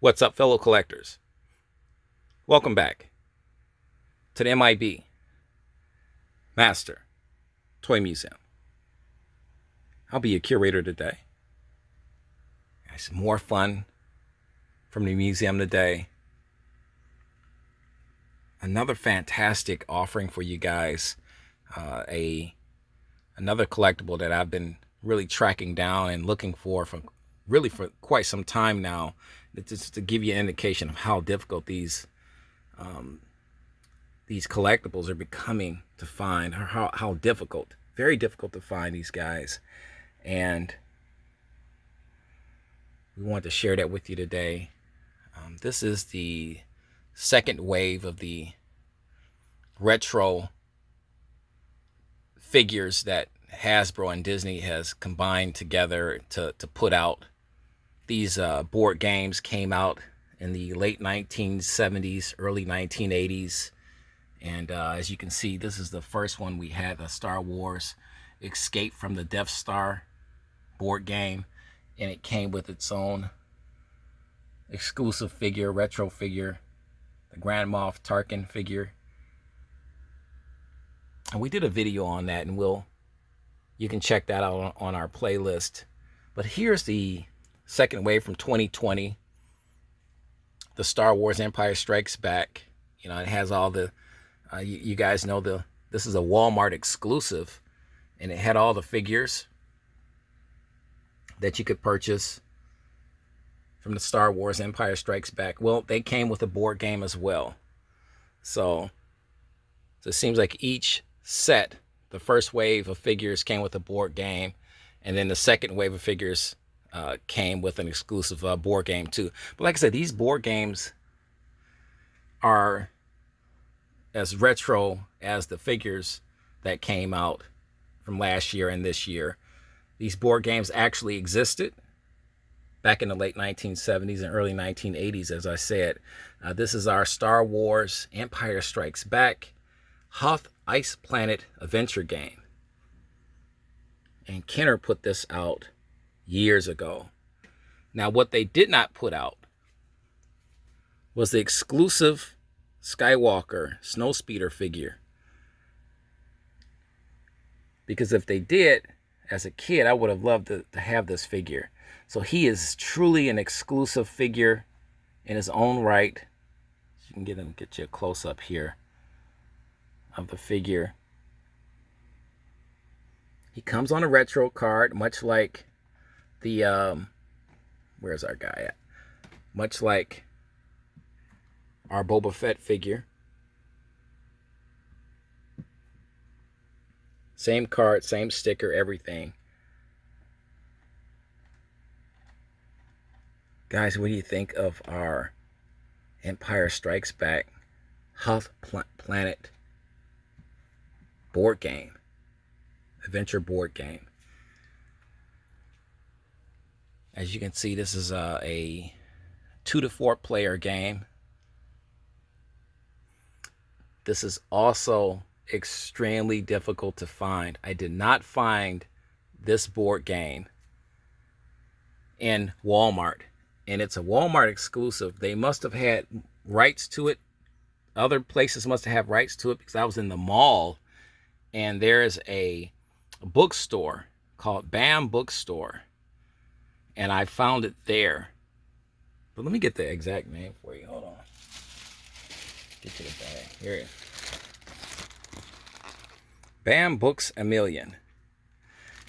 What's up, fellow collectors? Welcome back to the M.I.B. Master Toy Museum. I'll be your curator today. Some more fun from the museum today. Another fantastic offering for you guys. Another collectible that I've been really tracking down and looking for quite some time now, just to give you an indication of how difficult these collectibles are becoming to find, or how difficult, very difficult to find these guys. And we want to share that with you today. This is the second wave of the retro figures that Hasbro and Disney has combined together to put out. These board games came out in the late 1970s, early 1980s. And as you can see, this is the first one we had, the Star Wars Escape from the Death Star board game. And it came with its own exclusive figure, retro figure, the Grand Moff Tarkin figure. And we did a video on that, and you can check that out on our playlist. But here's the second wave from 2020, the Star Wars Empire Strikes Back. You know, it has all the, you guys know this is a Walmart exclusive, and it had all the figures that you could purchase from the Star Wars Empire Strikes Back. Well, they came with a board game as well. So it seems like each set, the first wave of figures came with a board game, and then the second wave of figures came with an exclusive board game too. But like I said, these board games are as retro as the figures that came out from last year and this year. These board games actually existed back in the late 1970s and early 1980s, as I said. This is our Star Wars Empire Strikes Back Hoth Ice Planet adventure game. And Kenner put this out years ago. Now, what they did not put out was the exclusive SKYWALKER SNOWSPEEDER figure. Because if they did, as a kid, I would have loved to have this figure. So he is truly an exclusive figure in his own right. You can get you a close-up here of the figure. He comes on a retro card, much like the, where's our guy at? Much like our Boba Fett figure. Same card, same sticker, everything. Guys, what do you think of our Empire Strikes Back Hoth Planet board game, adventure board game? As you can see, this is a 2 to 4 player game. This is also extremely difficult to find. I did not find this board game in Walmart, and it's a Walmart exclusive. They must have had rights to it. Other places must have rights to it, because I was in the mall, and there's a bookstore called BAM Bookstore, and I found it there. But let me get the exact name for you. Hold on. Get to the bag. Here it is. BAM Books a Million.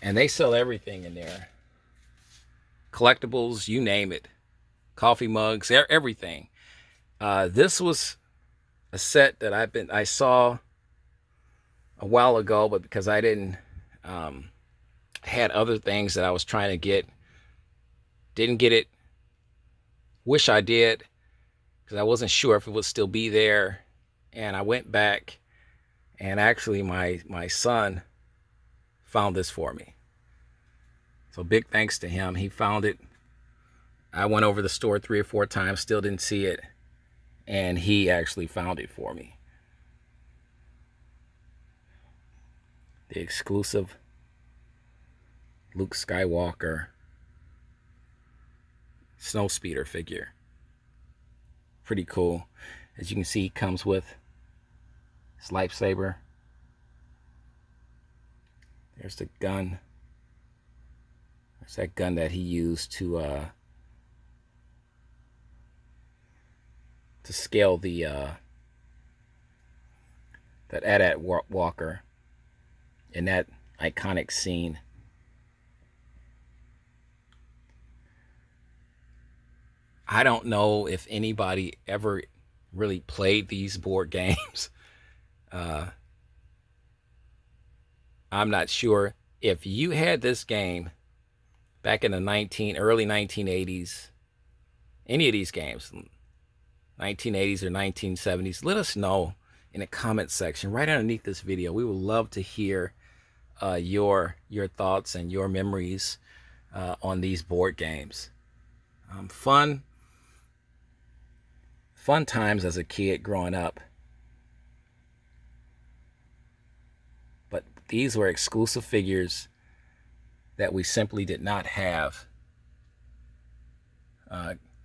And they sell everything in there. Collectibles, you name it. Coffee mugs, everything. This was a set that I saw a while ago, but because I didn't had other things that I was trying to get, didn't get it. Wish I did, because I wasn't sure if it would still be there. And I went back, and actually my son found this for me. So big thanks to him. He found it. I went over the store 3 or 4 times, still didn't see it, and he actually found it for me. The exclusive Luke Skywalker SNOWSPEEDER figure. pretty cool. As you can see, it comes with his lightsaber. There's the gun. There's that gun that he used to scale the that AT-AT walker in that iconic scene. I don't know if anybody ever really played these board games. I'm not sure. If you had this game back in the early 1980s, any of these games, 1980s or 1970s, let us know in the comment section right underneath this video. We would love to hear your thoughts and your memories on these board games. Fun times as a kid growing up. But these were exclusive figures that we simply did not have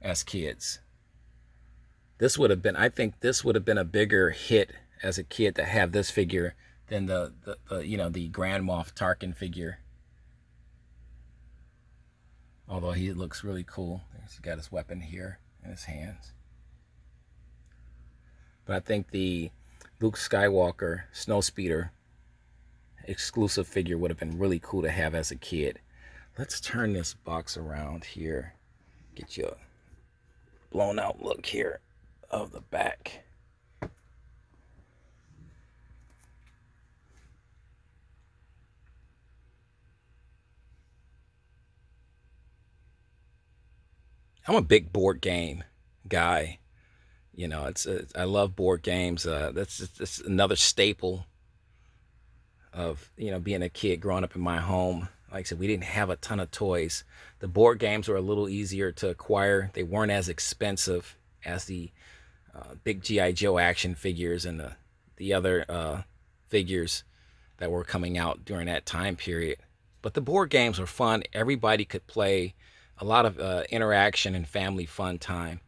as kids. This would have been, I think this would have been a bigger hit as a kid to have this figure than the Grand Moff Tarkin figure. Although he looks really cool. He's got his weapon here in his hands. But I think the Luke Skywalker SNOWSPEEDER exclusive figure would have been really cool to have as a kid. Let's turn this box around here. Get you a blown out look here of the back. I'm a big board game guy. You know, I love board games. That's just another staple of, you know, being a kid growing up in my home. Like I said, we didn't have a ton of toys. The board games were a little easier to acquire. They weren't as expensive as the big G.I. Joe action figures and the other figures that were coming out during that time period. But the board games were fun. Everybody could play. A lot of interaction and family fun time.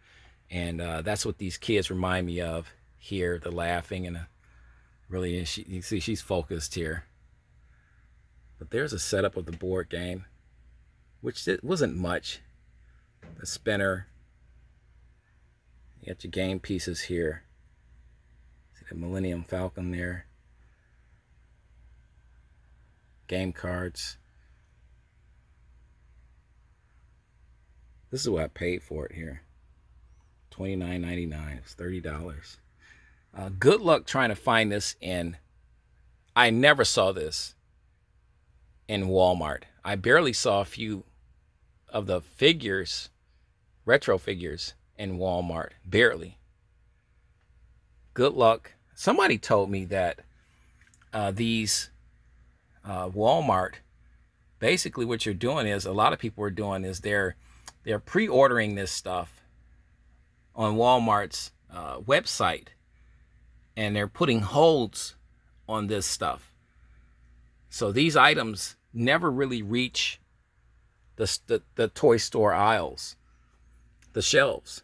And that's what these kids remind me of here. The laughing and really, you see she's focused here. But there's a setup of the board game, which wasn't much. The spinner. You got your game pieces here. See the Millennium Falcon there. Game cards. This is what I paid for it here. $29.99. It's $30. Good luck trying to find this I never saw this in Walmart. I barely saw a few of the figures, retro figures, in Walmart. Barely. Good luck. Somebody told me that these Walmart, basically what you're doing is, a lot of people are doing is they're pre-ordering this stuff on Walmart's website, and they're putting holds on this stuff. So these items never really reach the toy store aisles, the shelves.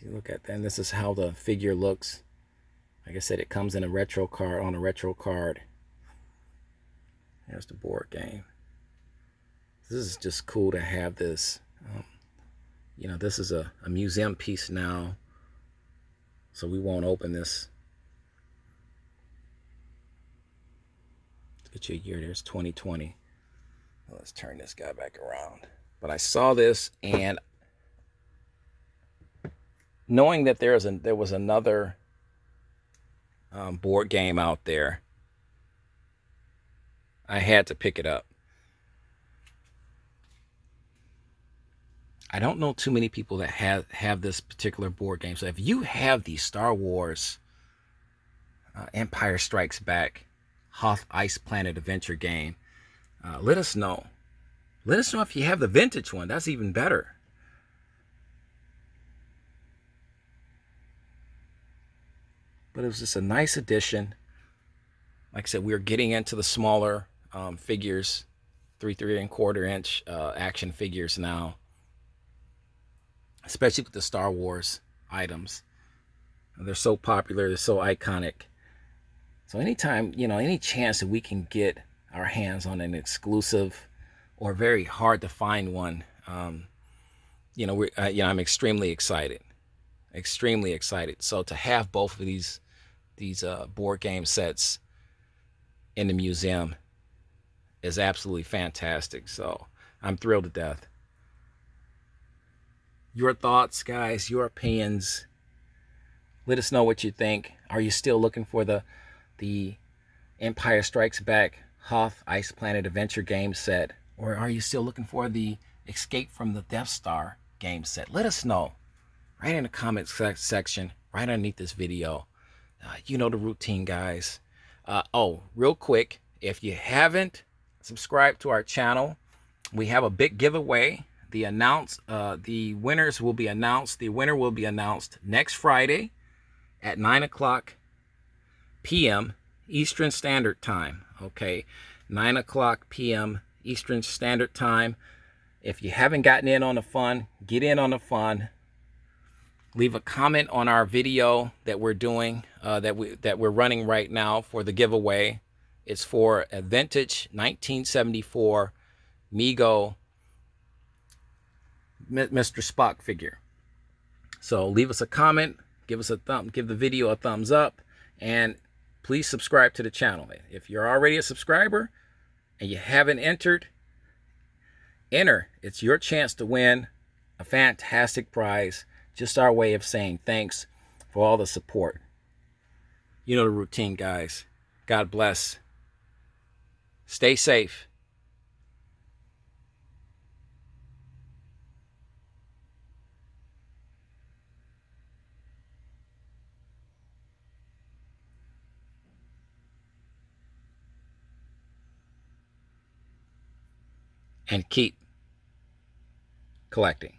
You look at that, and this is how the figure looks. Like I said, it comes in a retro card, on a retro card. There's the board game. This is just cool to have this. You know, this is a museum piece now, so we won't open this. Let's get you a year. There's 2020. Well, let's turn this guy back around. But I saw this, and knowing that there was another board game out there, I had to pick it up. I don't know too many people that have this particular board game. So if you have the Star Wars Empire Strikes Back Hoth Ice Planet Adventure game, let us know. Let us know if you have the vintage one. That's even better. But it was just a nice addition. Like I said, we are getting into the smaller figures, 3 3/4 inch action figures now. especially with the Star Wars items. They're so popular, they're so iconic. So anytime, any chance that we can get our hands on an exclusive or very hard to find one, I'm extremely excited, extremely excited. So to have both of these board game sets in the museum is absolutely fantastic. So I'm thrilled to death. Your thoughts, guys, your opinions. Let us know what you think. Are you still looking for the Empire Strikes Back Hoth Ice Planet Adventure game set? Or are you still looking for the Escape from the Death Star game set? Let us know right in the comments section, right underneath this video. You know the routine, guys. Real quick, if you haven't subscribed to our channel, we have a big giveaway. The winners will be announced. The winner will be announced next Friday at 9:00 p.m. Eastern Standard Time. Okay, 9:00 p.m. Eastern Standard Time. If you haven't gotten in on the fun, get in on the fun. Leave a comment on our video that we're doing, that we're running right now for the giveaway. It's for a vintage 1974 Mego Mr. Spock figure. So leave us a comment, give the video a thumbs up, and please subscribe to the channel. If you're already a subscriber and you haven't entered, enter. It's your chance to win a fantastic prize. Just our way of saying thanks for all the support. You know the routine, guys. God bless. Stay safe. And keep collecting.